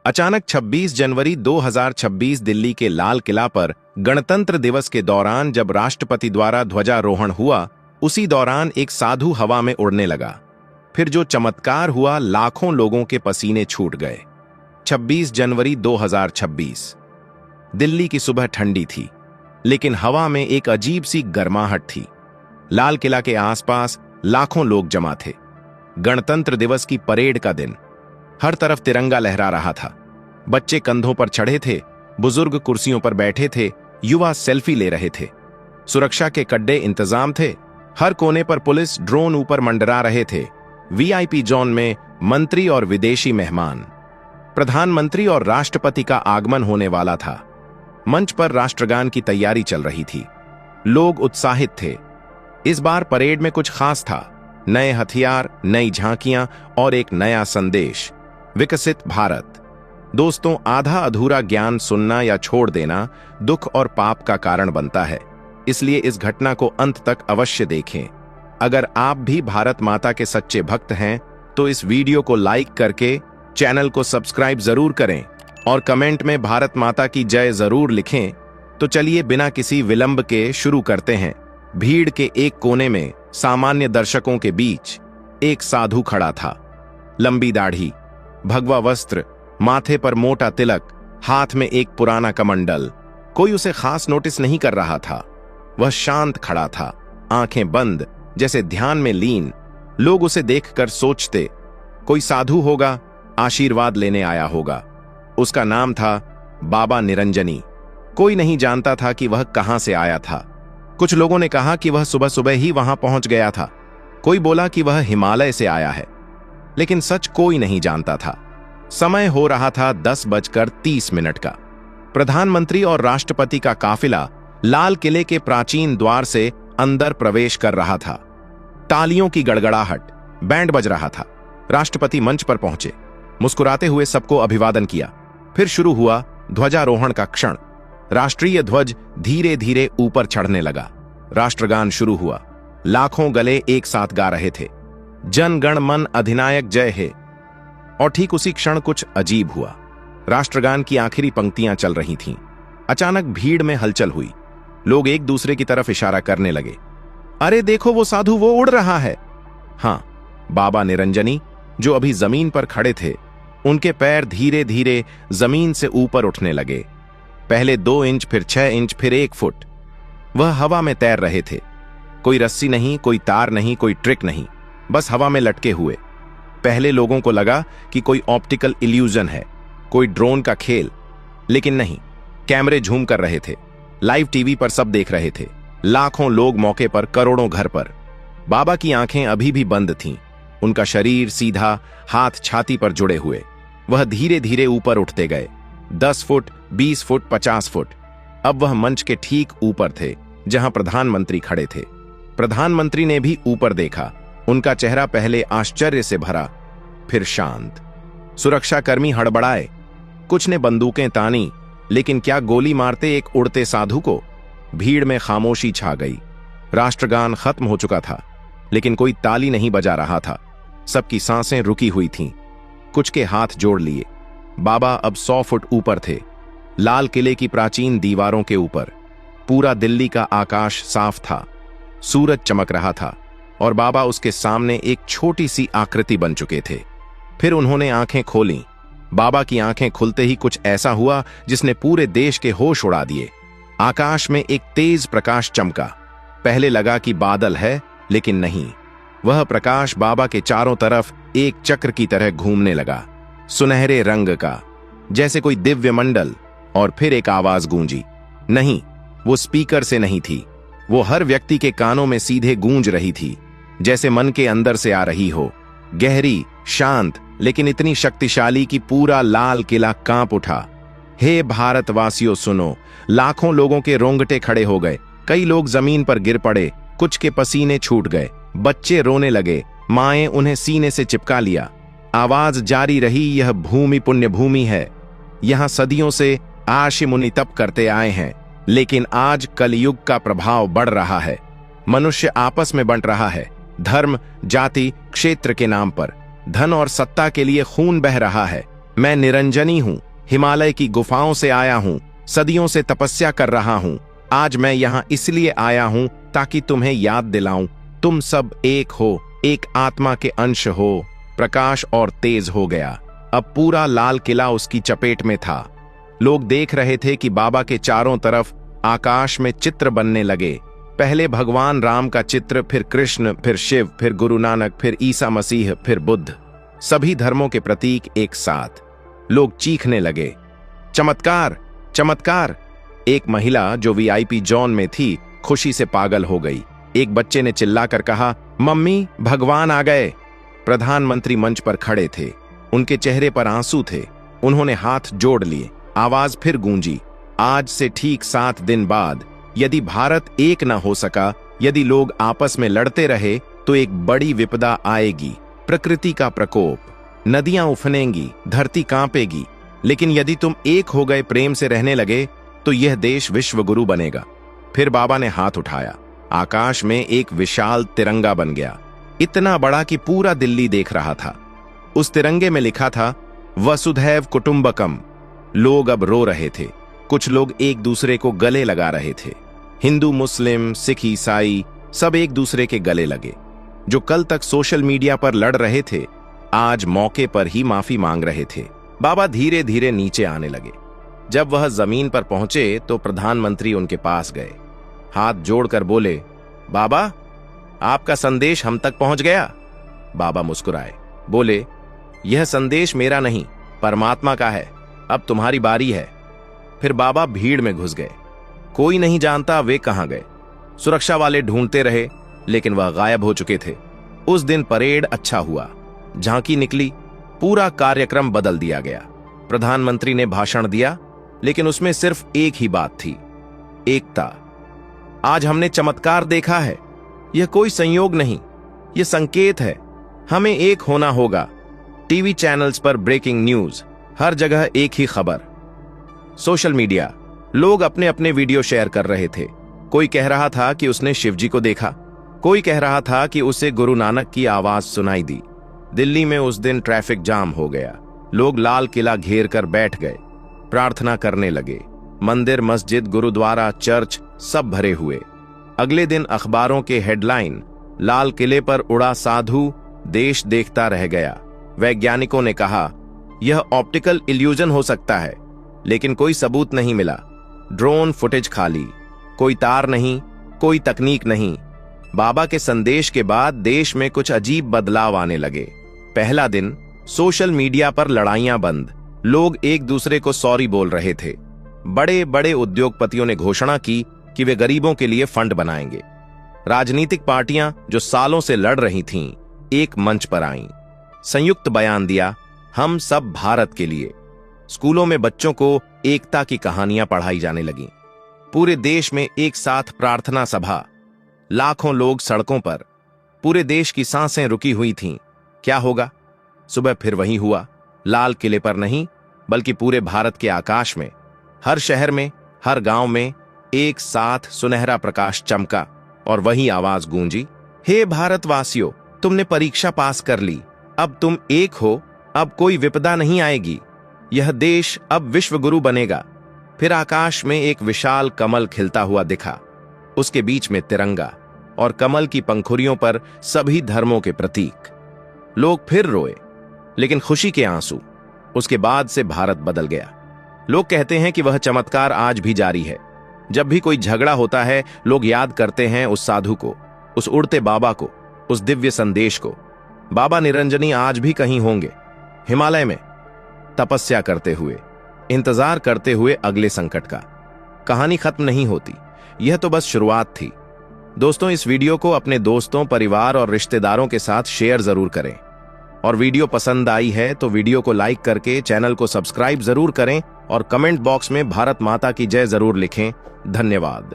अचानक 26 जनवरी 2026 दिल्ली के लाल किला पर गणतंत्र दिवस के दौरान जब राष्ट्रपति द्वारा ध्वजारोहण हुआ, उसी दौरान एक साधु हवा में उड़ने लगा। फिर जो चमत्कार हुआ, लाखों लोगों के पसीने छूट गए। 26 जनवरी 2026 दिल्ली की सुबह ठंडी थी, लेकिन हवा में एक अजीब सी गर्माहट थी। लाल किला के आसपास लाखों लोग जमा थे। गणतंत्र दिवस की परेड का दिन। हर तरफ तिरंगा लहरा रहा था। बच्चे कंधों पर चढ़े थे, बुजुर्ग कुर्सियों पर बैठे थे, युवा सेल्फी ले रहे थे। सुरक्षा के कड़े इंतजाम थे। हर कोने पर पुलिस ड्रोन ऊपर मंडरा रहे थे। वीआईपी जोन में मंत्री और विदेशी मेहमान। प्रधानमंत्री और राष्ट्रपति का आगमन होने वाला था। मंच पर राष्ट्रगान की तैयारी चल रही थी। लोग उत्साहित थे। इस बार परेड में कुछ खास था। नए हथियार, नई झांकियां और एक नया संदेश, विकसित भारत। दोस्तों, आधा अधूरा ज्ञान सुनना या छोड़ देना दुख और पाप का कारण बनता है। इसलिए इस घटना को अंत तक अवश्य देखें। अगर आप भी भारत माता के सच्चे भक्त हैं, तो इस वीडियो को लाइक करके चैनल को सब्सक्राइब जरूर करें और कमेंट में भारत माता की जय जरूर लिखें। तो चलिए बिना किसी विलंब के शुरू करते हैं। भीड़ के एक कोने में सामान्य दर्शकों के बीच एक साधु खड़ा था। लंबी दाढ़ी, भगवा वस्त्र, माथे पर मोटा तिलक, हाथ में एक पुराना कमंडल। कोई उसे खास नोटिस नहीं कर रहा था। वह शांत खड़ा था, आंखें बंद, जैसे ध्यान में लीन। लोग उसे देखकर सोचते, कोई साधु होगा, आशीर्वाद लेने आया होगा। उसका नाम था बाबा निरंजनी। कोई नहीं जानता था कि वह कहां से आया था। कुछ लोगों ने कहा कि वह सुबह सुबह ही वहां पहुंच गया था। कोई बोला कि वह हिमालय से आया है, लेकिन सच कोई नहीं जानता था। समय हो रहा था 10:30 का। प्रधानमंत्री और राष्ट्रपति का काफिला लाल किले के प्राचीन द्वार से अंदर प्रवेश कर रहा था। तालियों की गड़गड़ाहट, बैंड बज रहा था। राष्ट्रपति मंच पर पहुंचे, मुस्कुराते हुए सबको अभिवादन किया। फिर शुरू हुआ ध्वजारोहण का क्षण। राष्ट्रीय ध्वज धीरे धीरे ऊपर चढ़ने लगा। राष्ट्रगान शुरू हुआ। लाखों गले एक साथ गा रहे थे, जन गण मन अधिनायक जय हे। और ठीक उसी क्षण कुछ अजीब हुआ। राष्ट्रगान की आखिरी पंक्तियां चल रही थीं। अचानक भीड़ में हलचल हुई। लोग एक दूसरे की तरफ इशारा करने लगे। अरे देखो, वो साधु, वो उड़ रहा है। हां, बाबा निरंजनी, जो अभी जमीन पर खड़े थे, उनके पैर धीरे धीरे जमीन से ऊपर उठने लगे। पहले 2 इंच, फिर 6 इंच, फिर 1 फुट। वह हवा में तैर रहे थे। कोई रस्सी नहीं, कोई तार नहीं, कोई ट्रिक नहीं, बस हवा में लटके हुए। पहले लोगों को लगा कि कोई ऑप्टिकल इल्यूजन है, कोई ड्रोन का खेल, लेकिन नहीं। कैमरे झूम कर रहे थे। लाइव टीवी पर सब देख रहे थे। लाखों लोग मौके पर, करोड़ों घर पर। बाबा की आंखें अभी भी बंद थीं। उनका शरीर सीधा, हाथ छाती पर जुड़े हुए। वह धीरे धीरे ऊपर उठते गए। 10 फुट, 20 फुट, 50 फुट। अब वह मंच के ठीक ऊपर थे, जहां प्रधानमंत्री खड़े थे। प्रधानमंत्री ने भी ऊपर देखा। उनका चेहरा पहले आश्चर्य से भरा, फिर शांत। सुरक्षाकर्मी हड़बड़ाए। कुछ ने बंदूकें तानी, लेकिन क्या गोली मारते एक उड़ते साधु को? भीड़ में खामोशी छा गई। राष्ट्रगान खत्म हो चुका था, लेकिन कोई ताली नहीं बजा रहा था। सबकी सांसें रुकी हुई थीं। कुछ के हाथ जोड़ लिए। बाबा अब 100 फुट ऊपर थे, लाल किले की प्राचीन दीवारों के ऊपर। पूरा दिल्ली का आकाश साफ था। सूरज चमक रहा था और बाबा उसके सामने एक छोटी सी आकृति बन चुके थे। फिर उन्होंने आंखें खोलीं। बाबा की आंखें खुलते ही कुछ ऐसा हुआ जिसने पूरे देश के होश उड़ा दिए। आकाश में एक तेज प्रकाश चमका। पहले लगा कि बादल है, लेकिन नहीं। वह प्रकाश बाबा के चारों तरफ एक चक्र की तरह घूमने लगा, सुनहरे रंग का, जैसे कोई दिव्य मंडल। और फिर एक आवाज गूंजी। नहीं, वो स्पीकर से नहीं थी। वो हर व्यक्ति के कानों में सीधे गूंज रही थी, जैसे मन के अंदर से आ रही हो। गहरी, शांत, लेकिन इतनी शक्तिशाली कि पूरा लाल किला कांप उठा। हे भारतवासियों, सुनो। लाखों लोगों के रोंगटे खड़े हो गए। कई लोग जमीन पर गिर पड़े। कुछ के पसीने छूट गए। बच्चे रोने लगे। माएं उन्हें सीने से चिपका लिया। आवाज जारी रही, यह भूमि पुण्य भूमि है। यहां सदियों से आर्षि मुनि तप करते आए हैं, लेकिन आज कलयुग का प्रभाव बढ़ रहा है। मनुष्य आपस में बंट रहा है। धर्म, जाति, क्षेत्र के नाम पर धन और सत्ता के लिए खून बह रहा है। मैं निरंजनी हूँ, हिमालय की गुफाओं से आया हूँ, सदियों से तपस्या कर रहा हूँ। आज मैं यहाँ इसलिए आया हूँ ताकि तुम्हें याद दिलाऊं, तुम सब एक हो, एक आत्मा के अंश हो। प्रकाश और तेज हो गया। अब पूरा लाल किला उसकी चपेट में था। लोग देख रहे थे कि बाबा के चारों तरफ आकाश में चित्र बनने लगे। पहले भगवान राम का चित्र, फिर कृष्ण, फिर शिव, फिर गुरु नानक, फिर ईसा मसीह, फिर बुद्ध। सभी धर्मों के प्रतीक एक साथ। लोग चीखने लगे, चमत्कार, चमत्कार। एक महिला जो वीआईपी जोन में थी खुशी से पागल हो गई। एक बच्चे ने चिल्लाकर कहा, मम्मी, भगवान आ गए। प्रधानमंत्री मंच पर खड़े थे, उनके चेहरे पर आंसू थे। उन्होंने हाथ जोड़ लिए। आवाज फिर गूंजी, आज से ठीक 7 दिन बाद यदि भारत एक न हो सका, यदि लोग आपस में लड़ते रहे, तो एक बड़ी विपदा आएगी, प्रकृति का प्रकोप। नदियां उफनेंगी, धरती कांपेगी। लेकिन यदि तुम एक हो गए, प्रेम से रहने लगे, तो यह देश विश्व गुरु बनेगा। फिर बाबा ने हाथ उठाया। आकाश में एक विशाल तिरंगा बन गया, इतना बड़ा कि पूरा दिल्ली देख रहा था। उस तिरंगे में लिखा था, वसुधैव कुटुंबकम। लोग अब रो रहे थे। कुछ लोग एक दूसरे को गले लगा रहे थे। हिंदू, मुस्लिम, सिख, ईसाई सब एक दूसरे के गले लगे। जो कल तक सोशल मीडिया पर लड़ रहे थे, आज मौके पर ही माफी मांग रहे थे। बाबा धीरे धीरे नीचे आने लगे। जब वह जमीन पर पहुंचे तो प्रधानमंत्री उनके पास गए, हाथ जोड़कर बोले, बाबा, आपका संदेश हम तक पहुंच गया। बाबा मुस्कुराए, बोले, यह संदेश मेरा नहीं, परमात्मा का है। अब तुम्हारी बारी है। फिर बाबा भीड़ में घुस गए। कोई नहीं जानता वे कहां गए। सुरक्षा वाले ढूंढते रहे, लेकिन वह गायब हो चुके थे। उस दिन परेड अच्छा हुआ, झांकी निकली, पूरा कार्यक्रम बदल दिया गया। प्रधानमंत्री ने भाषण दिया, लेकिन उसमें सिर्फ एक ही बात थी, एकता। आज हमने चमत्कार देखा है। यह कोई संयोग नहीं, यह संकेत है। हमें एक होना होगा। टीवी चैनल्स पर ब्रेकिंग न्यूज, हर जगह एक ही खबर। सोशल मीडिया, लोग अपने अपने वीडियो शेयर कर रहे थे। कोई कह रहा था कि उसने शिवजी को देखा, कोई कह रहा था कि उसे गुरु नानक की आवाज सुनाई दी। दिल्ली में उस दिन ट्रैफिक जाम हो गया। लोग लाल किला घेर कर बैठ गए, प्रार्थना करने लगे। मंदिर, मस्जिद, गुरुद्वारा, चर्च सब भरे हुए। अगले दिन अखबारों के हेडलाइन, लाल किले पर उड़ा साधु, देश देखता रह गया। वैज्ञानिकों ने कहा, यह ऑप्टिकल इल्यूजन हो सकता है, लेकिन कोई सबूत नहीं मिला। ड्रोन फुटेज खाली, कोई तार नहीं, कोई तकनीक नहीं। बाबा के संदेश के बाद देश में कुछ अजीब बदलाव आने लगे। पहला दिन, सोशल मीडिया पर लड़ाइयां बंद। लोग एक दूसरे को सॉरी बोल रहे थे। बड़े बड़े उद्योगपतियों ने घोषणा की कि वे गरीबों के लिए फंड बनाएंगे। राजनीतिक पार्टियां जो सालों से लड़ रही थीं, एक मंच पर आईं। संयुक्त बयान दिया, हम सब भारत के लिए। स्कूलों में बच्चों को एकता की कहानियां पढ़ाई जाने लगीं। पूरे देश में एक साथ प्रार्थना सभा, लाखों लोग सड़कों पर। पूरे देश की सांसें रुकी हुई थीं। क्या होगा? सुबह फिर वही हुआ। लाल किले पर नहीं, बल्कि पूरे भारत के आकाश में, हर शहर में, हर गांव में एक साथ सुनहरा प्रकाश चमका और वही आवाज गूंजी, हे भारतवासियों, तुमने परीक्षा पास कर ली। अब तुम एक हो, अब कोई विपदा नहीं आएगी। यह देश अब विश्व गुरु बनेगा। फिर आकाश में एक विशाल कमल खिलता हुआ दिखा। उसके बीच में तिरंगा और कमल की पंखुड़ियों पर सभी धर्मों के प्रतीक। लोग फिर रोए, लेकिन खुशी के आंसू। उसके बाद से भारत बदल गया। लोग कहते हैं कि वह चमत्कार आज भी जारी है। जब भी कोई झगड़ा होता है, लोग याद करते हैं उस साधु को, उस उड़ते बाबा को, उस दिव्य संदेश को। बाबा निरंजनी आज भी कहीं होंगे, हिमालय में, तपस्या करते हुए, इंतजार करते हुए अगले संकट का। कहानी खत्म नहीं होती, यह तो बस शुरुआत थी। दोस्तों, इस वीडियो को अपने दोस्तों, परिवार और रिश्तेदारों के साथ शेयर जरूर करें। और वीडियो पसंद आई है तो वीडियो को लाइक करके चैनल को सब्सक्राइब जरूर करें और कमेंट बॉक्स में भारत माता की जय जरूर लिखें। धन्यवाद।